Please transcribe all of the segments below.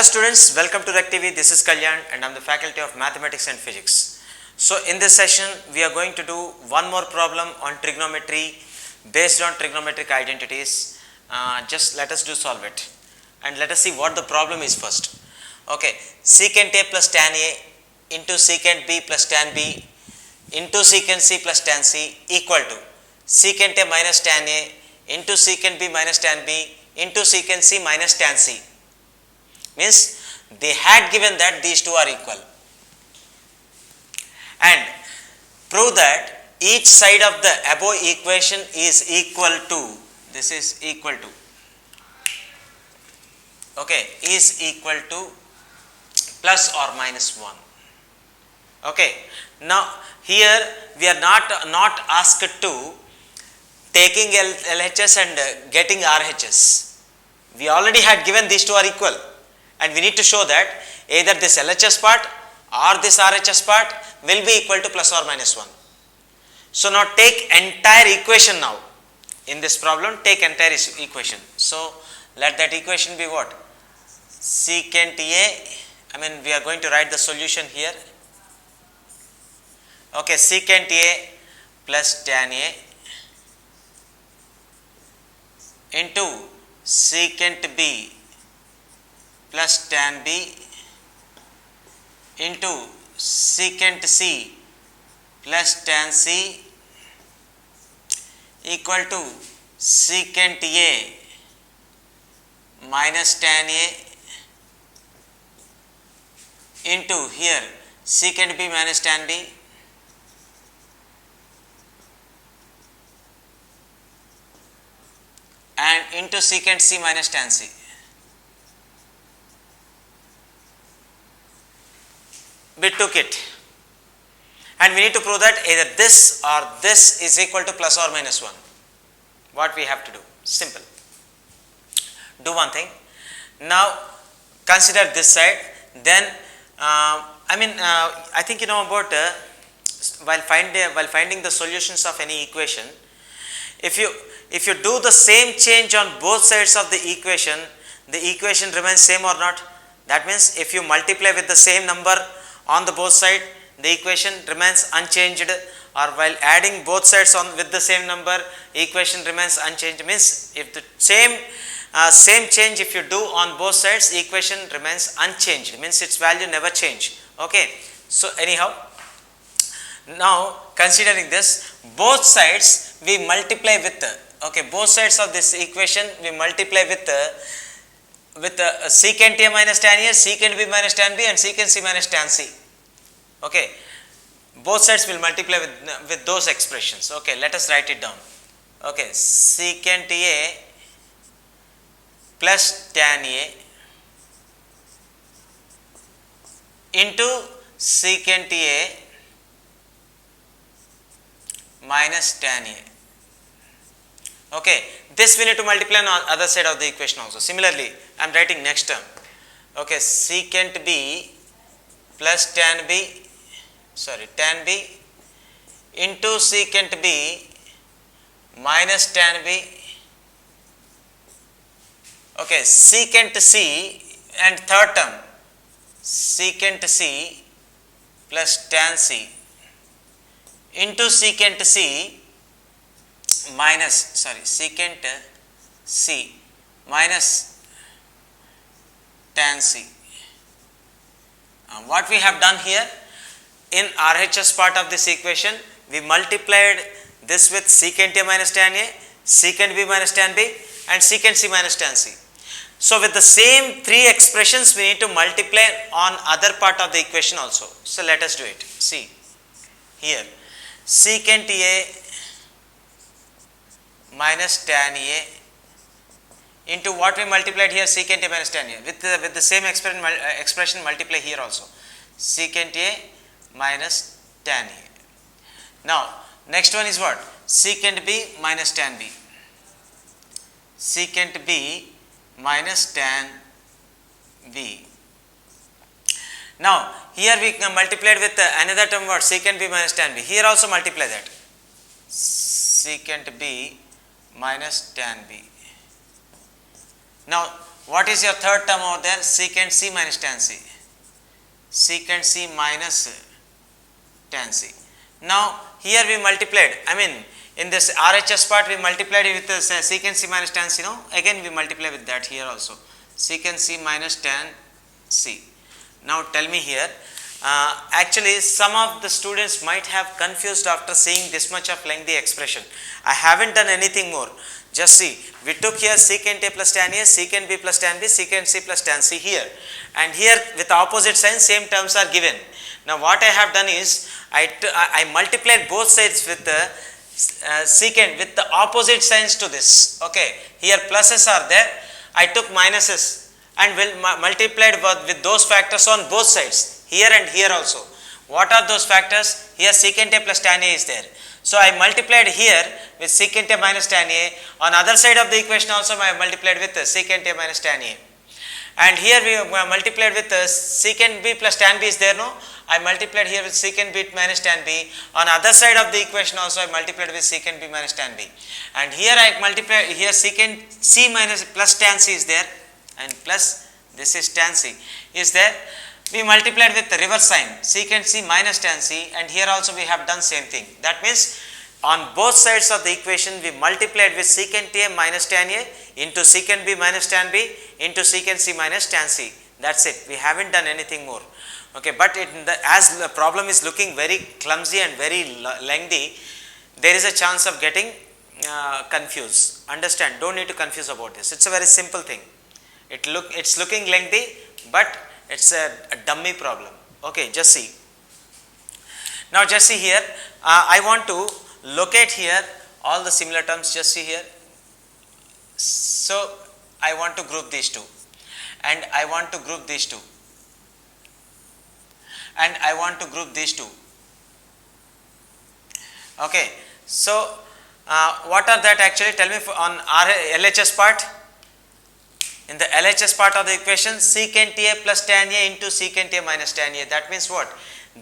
students, welcome to Rec TV. This is Kalyan and I am the faculty of Mathematics and Physics. So in this session we are going to do one more problem on trigonometry based on trigonometric identities. Just let us do solve it and let us see what the problem is first. Okay, secant A plus tan A into secant B plus tan B into secant C plus tan C equal to secant A minus tan A into secant B minus tan B into secant C minus tan C. Means they had given that these two are equal, and prove that each side of the above equation is equal to, this is equal to, okay, is equal to plus or minus 1. Okay, now here we are not asked to taking LHS and getting RHS. We already had given these two are equal, and we need to show that either this LHS part or this RHS part will be equal to plus or minus 1. So now take entire equation now. In this problem, take entire equation. So let that equation be what? Secant A, we are going to write the solution here. Okay, secant A plus tan A into secant B plus tan B into secant C plus tan C equal to secant A minus tan A into here secant B minus tan B and into secant C minus tan C. We took it and we need to prove that either this or this is equal to plus or minus 1. What we have to do? Simple. Do one thing. Now consider this side. Then I think you know about while finding the solutions of any equation, if you do the same change on both sides of the equation remains same or not. That means if you multiply with the same number on the both side, the equation remains unchanged, or while adding both sides on with the same number, equation remains unchanged. Means if the same change if you do on both sides, equation remains unchanged, means its value never change. Okay, so anyhow, now considering this, both sides we multiply with both sides of this equation we multiply with secant A minus tan A, secant B minus tan B and secant C minus tan C. Okay, both sides will multiply with those expressions. Okay, let us write it down. Okay, secant A plus tan A into secant A minus tan A. Okay, this we need to multiply on the other side of the equation also. Similarly, I am writing next term. Okay, secant B plus tan B into secant B minus tan B. Okay, secant C and third term secant C plus tan C into secant C minus secant C minus tan C. What we have done here, in RHS part of this equation we multiplied this with secant A minus tan A, secant B minus tan B and secant C minus tan C. So with the same three expressions we need to multiply on other part of the equation also. So let us do it. See here, secant A minus tan A into what we multiplied here, secant A minus tan A, with the same expression multiply here also, secant A minus tan A. Now next one is what? Secant B minus tan B, secant B minus tan B. Now here we multiplied with another term, what? Secant B minus tan B. Here also multiply that, secant B minus tan B. Now what is your third term over there? Secant c minus tan c. Secant c minus tan c. Now here we multiplied, I mean in this RHS part we multiplied it with the secant c minus tan c, no? Again we multiply with that here also. Secant c minus tan c. Now tell me here, actually some of the students might have confused after seeing this much of lengthy expression. I haven't done anything more. Just see, we took here secant a plus tan a, secant b plus tan b, secant c plus tan c here, and here with opposite signs same terms are given. Now what I have done is, I multiplied both sides with the secant with the opposite signs to this. Okay, here pluses are there, I took minuses and will multiplied with those factors on both sides, here and here also. What are those factors? Here secant a plus tan a is there. So I multiplied here with secant a minus tan a. On other side of the equation also I multiplied with secant a minus tan a. And here we multiplied with secant b plus tan b is there, no? I multiplied here with secant b minus tan b. On other side of the equation also I multiplied with secant b minus tan b. And here I multiplied, here secant c minus plus tan c is there, and plus this is tan c is there. We multiplied with the reverse sign, secant c minus tan c, and here also we have done same thing. That means on both sides of the equation we multiplied with secant a minus tan a into secant b minus tan b into secant c minus tan c. That's it. We haven't done anything more. Okay, but as the problem is looking very clumsy and very lengthy, there is a chance of getting confused. Understand? Don't need to confuse about this. It's a very simple thing. It's looking lengthy, but it's a dummy problem. Okay, just see. Now just see here, I want to locate here all the similar terms. Just see here. So I want to group these two, and I want to group these two, and I want to group these two. Okay, so what are that actually? Tell me on LHS part. In the LHS part of the equation, secant a plus tan a into secant a minus tan a. That means what?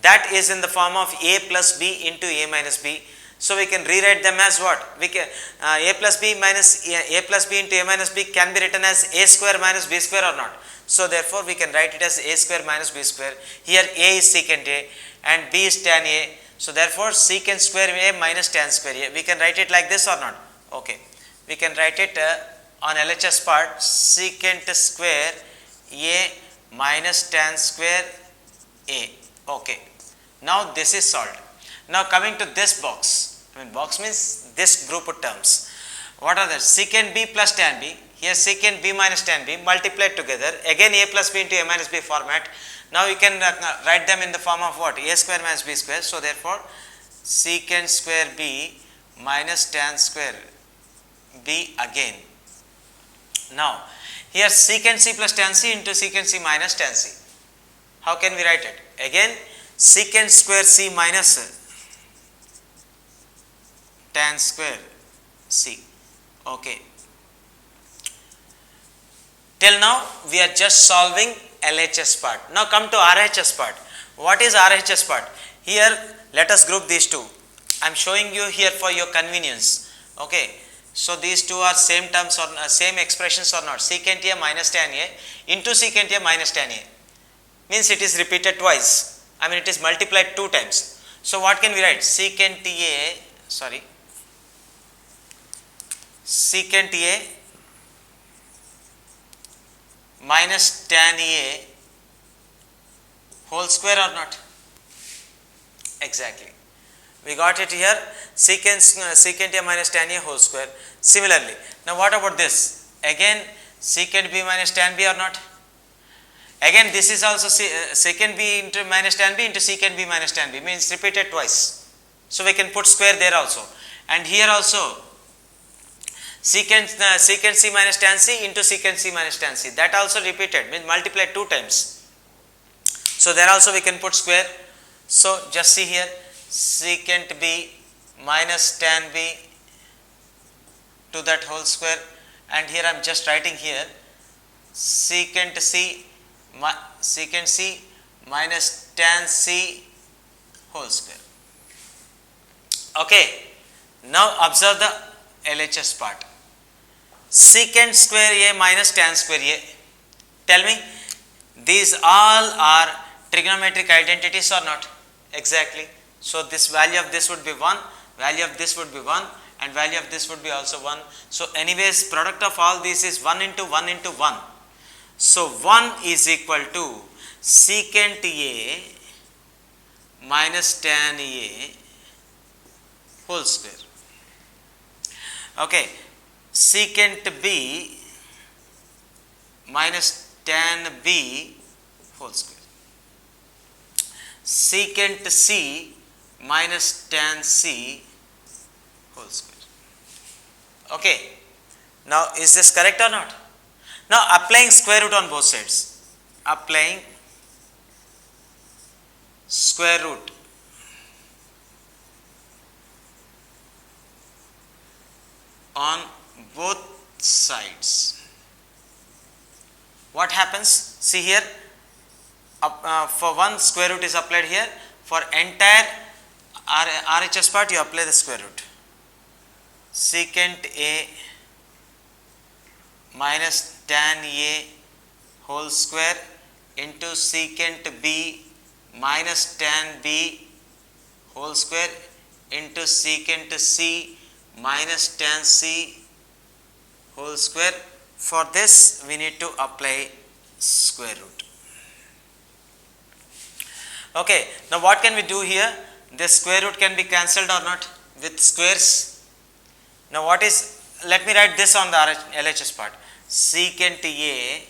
That is in the form of a plus b into a minus b. So we can rewrite them as what? We can a plus b minus a plus b into a minus b can be written as a square minus b square or not. So therefore we can write it as a square minus b square. Here a is secant a and b is tan a. So therefore secant square a minus tan square a. We can write it like this or not? Okay. We can write it on LHS part, secant square a minus tan square a. Okay. Now this is solved. Now coming to this box. I mean box means this group of terms. What are the secant b plus tan b? Here secant b minus tan b multiplied together. Again a plus b into a minus b format. Now you can write them in the form of what? A square minus b square. So therefore secant square b minus tan square b again. Now here secant c plus tan c into secant c minus tan c. How can we write it? Again secant square c minus tan square c. Okay. Till now we are just solving LHS part. Now come to RHS part. What is RHS part? Here let us group these two. I am showing you here for your convenience. Okay. So these two are same terms or same expressions or not? Secant a minus tan a into secant a minus tan a. Means it is repeated twice. I mean it is multiplied two times. So what can we write? Secant a minus tan a whole square or not? Exactly. We got it here, secant a minus tan a whole square. Similarly, now what about this? Again secant b minus tan b or not? Again this is also secant b into minus tan b into secant b minus tan b, means repeated twice. So we can put square there also. And here also secant c minus tan c into secant c minus tan c, that also repeated, means multiplied two times. So there also we can put square. So just see here, secant b minus tan b to that whole square, and here I am just writing here secant c minus tan c whole square. Okay. Now observe the LHS part. Secant square a minus tan square a. Tell me, these all are trigonometric identities or not? Exactly. So this value of this would be 1, value of this would be 1, and value of this would be also 1. So anyways, product of all these is 1 into 1 into 1. So 1 is equal to secant A minus tan A whole square. Okay, secant B minus tan B whole square. Secant C minus tan C whole square. Okay, now is this correct or not? Now applying square root on both sides. Applying square root on both sides. What happens? See here, for one square root is applied here. For entire RHS part you apply the square root. Secant A minus tan A whole square into secant B minus tan B whole square into secant C minus tan C whole square. For this we need to apply square root. Okay, now what can we do here? This square root can be cancelled or not with squares. Now what is, let me write this on the LHS part. Secant A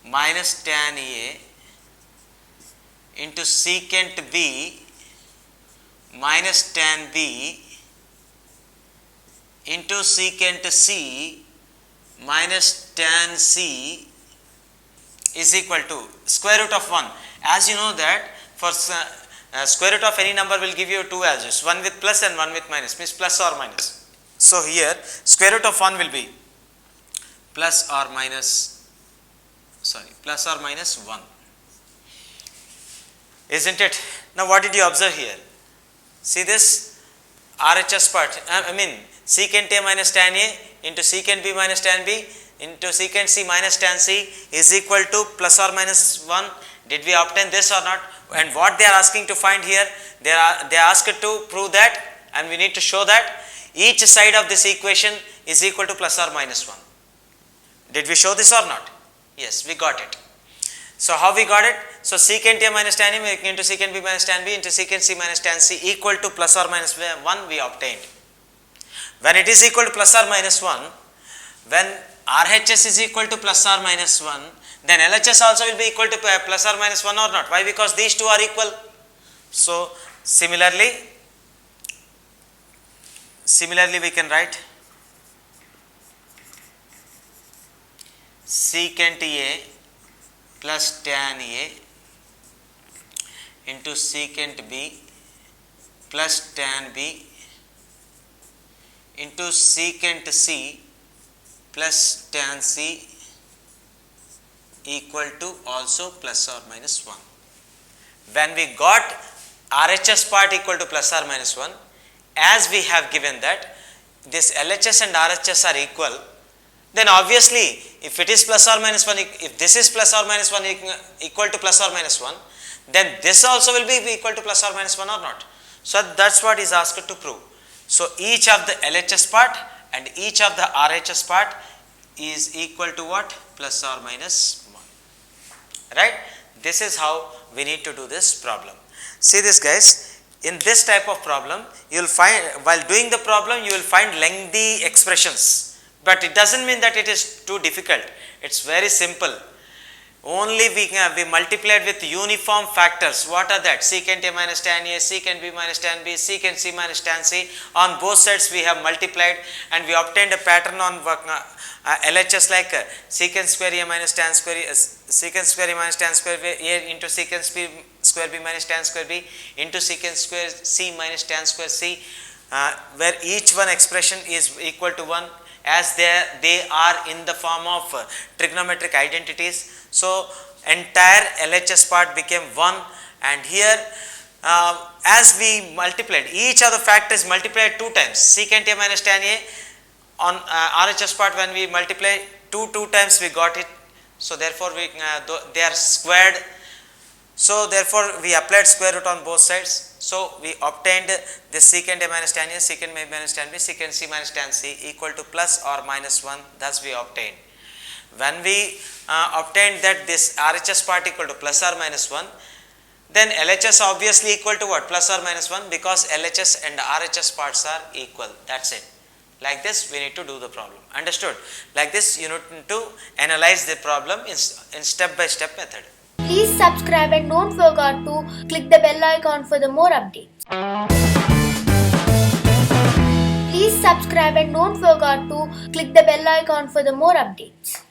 minus tan A into secant B minus tan B into secant C minus tan C is equal to square root of 1. As you know that for square root of any number will give you two values, one with plus and one with minus, means plus or minus. So here square root of 1 will be plus or minus 1, isn't it? Now what did you observe here? See this RHS part, I mean secant A minus tan A into secant B minus tan B into secant C minus tan C is equal to plus or minus 1. Did we obtain this or not? And what they are asking to find here, they are asked to prove that, and we need to show that each side of this equation is equal to plus or minus 1. Did we show this or not? Yes, we got it. So how we got it? So secant A minus tan A into secant B minus tan B into secant C minus tan C equal to plus or minus 1 we obtained. When it is equal to plus or minus 1, when RHS is equal to plus or minus 1, then LHS also will be equal to plus or minus 1 or not. Why? Because these two are equal. So similarly we can write secant A plus tan A into secant B plus tan B into secant C plus tan C equal to also plus or minus 1. When we got RHS part equal to plus or minus 1, as we have given that this LHS and RHS are equal, then obviously if it is plus or minus 1, if this is plus or minus 1 equal to plus or minus 1, then this also will be equal to plus or minus 1 or not. So that's what is asked to prove. So each of the LHS part and each of the RHS part is equal to what? Plus or minus 1. Right? This is how we need to do this problem. See this, guys, in this type of problem you will find, while doing the problem you will find lengthy expressions, but it doesn't mean that it is too difficult. It's very simple. Only we multiplied with uniform factors. What are that? Secant A minus tan A, secant B minus tan B, secant C minus tan C. On both sides we have multiplied and we obtained a pattern on LHS like secant square A minus tan square A, secant square A minus tan square A into secant B square B minus tan square B into secant square C minus tan square C, where each one expression is equal to 1, as they are in the form of trigonometric identities. So entire LHS part became 1, and here as we multiplied, each of the factors multiplied 2 times. Secant A minus tan A on RHS part, when we multiply 2 times we got it. So therefore we they are squared. So therefore we applied square root on both sides. So we obtained this secant A minus tan A, secant B minus tan B, secant C minus tan C equal to plus or minus 1. Thus we obtained. When we obtained that this RHS part equal to plus or minus 1, then LHS obviously equal to what? Plus or minus 1, because LHS and RHS parts are equal. That's it. Like this we need to do the problem. Understood? Like this you need to analyze the problem in step by step method. Please subscribe and don't forget to click the bell icon for the more updates. Please subscribe and don't forget to click the bell icon for the more updates.